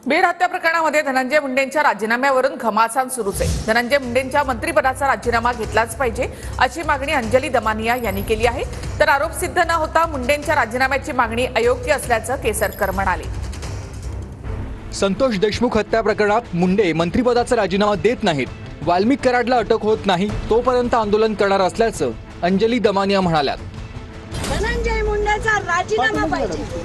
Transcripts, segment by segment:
बीड हत्या प्रकरणामध्ये धनंजय मुंडेंच्या राजीनाम्यावरून घमासान सुरूच आहे। धनंजय मुंडेंच्या मंत्रिपदाचा राजीनामा घेतलाच पाहिजे अशी मागणी अंजली दमानिया यांनी केली आहे। तर आरोप सिद्ध न होता मुंडेंच्या राजीनाम्याची मागणी अयोग्य असल्याचं केसरकर म्हणाले। संतोष देशमुख हत्या प्रकरणात मुंडे मंत्रिपदाचा राजीनामा देत नाहीत, वाल्मिक कराडला अटक होत नाही तोपर्यंत आंदोलन करणार असल्याचं अंजली दमानिया म्हणाल्या। धनंजय मुंडेचा राजीनामा पाहिजे।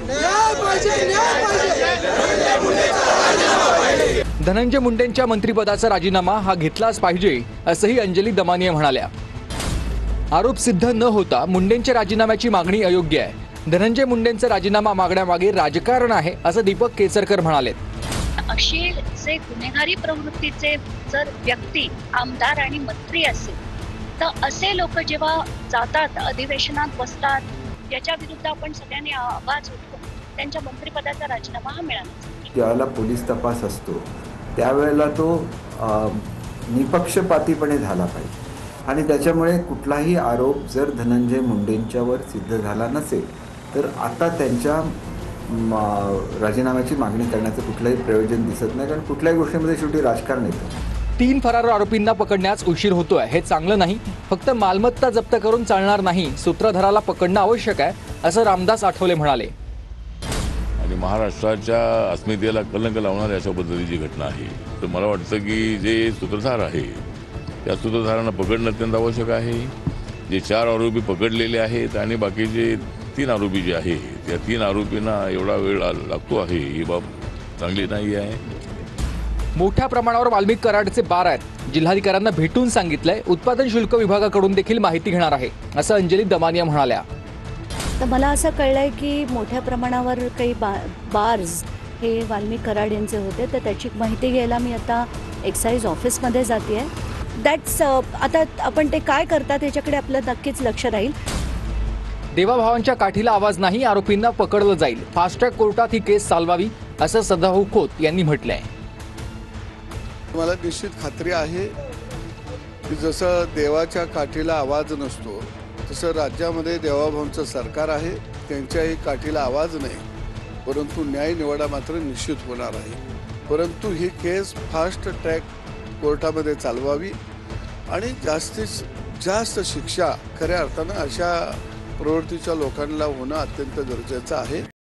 धनंजय मुंडेंच्या मंत्रिपदाचा राजीनामा हा घेतलाच पाहिजे असंही अंजली दमानिया म्हणाल्या। आरोप सिद्ध न होता मुंडेंच्या राजीनाम्याची मागणी अयोग्य आहे। धनंजय मुंडेंचा राजीनामा मागण्यामागे राजकारण आहे असं दीपक केसरकर म्हणाले। अशी जे गुन्हेगारी प्रवृत्तीचे जर व्यक्ती आमदार आणि मंत्री असेल तर असे लोक जेव्हा जातात अधिवेशनात बसतात याच्या विरुद्ध आपण सगळ्यांनी आवाज उठवून त्यांच्या मंत्रिपदाचा राजीनामा हा मिळाला। ज्यावेळेला पोलीस तपास असतो त्यावेळेला तो निपक्षपातीपणे झाला पाहिजे आणि त्याच्यामुळे कुठलाही आरोप जर धनंजय मुंडेंच्यावर सिद्ध झाला नसेल तर आता त्यांच्या राजीनाम्याची मागणी करण्याचं कुठलंही प्रयोजन दिसत नाही, कारण कुठल्याही गोष्टीमध्ये शेवटी राजकारण येतं। 3 फरार आरोपींना पकडण्यास उशीर होतोय हे चांगलं नाही, फक्त मालमत्ता जप्त करून चालणार नाही, सूत्रधाराला पकडणं आवश्यक आहे असं रामदास आठवले म्हणाले। आणि महाराष्ट्राच्या अस्मितेला कलंक लावणारी अशा पद्धतीची घटना आहे। तर मला वाटतं की जे सूत्रधार आहे त्या सूत्रधारांना पकडणं अत्यंत आवश्यक आहे। जे 4 आरोपी पकडलेले आहेत आणि बाकीचे 3 आरोपी जे आहेत त्या 3 आरोपींना एवढा वेळ लागतो आहे ही बाब चांगली नाही आहे। मोठ्या प्रमाणावर वाल्मिक कराडचे बार आहेत, जिल्हाधिकाऱ्यांना भेटून सांगितलंय, उत्पादन शुल्क विभागाकडून देखील माहिती घेणार आहे असं अंजली दमानिया म्हणाल्या। तर मला असं कळलंय की मोठ्या प्रमाणावर काही बार्स हे वाल्मिक कराड यांचे होते, तर त्याची माहिती घ्यायला मी आता एक्साईज ऑफिसमध्ये जाते आहे। दॅट्स आता आपण ते काय करतात याच्याकडे आपलं नक्कीच लक्ष राहील। देवाभावांच्या काठीला आवाज नाही, आरोपींना पकडलं जाईल, फास्ट ट्रॅक कोर्टात ही केस चालवावी असं सदाभाऊ खोत यांनी म्हटलंय। मला निश्चित खात्री आहे की जसं देवाच्या काठीला आवाज नसतो तसं राज्यामध्ये देवाभावांचं सरकार आहे, त्यांच्याही काठीला आवाज नाही, परंतु न्याय निवाडा मात्र निश्चित होणार आहे। परंतु ही केस फास्ट ट्रॅक कोर्टामध्ये चालवावी आणि जास्तीत जास्त शिक्षा खऱ्या अर्थानं अशा प्रवृत्तीच्या लोकांना होणं अत्यंत गरजेचं आहे।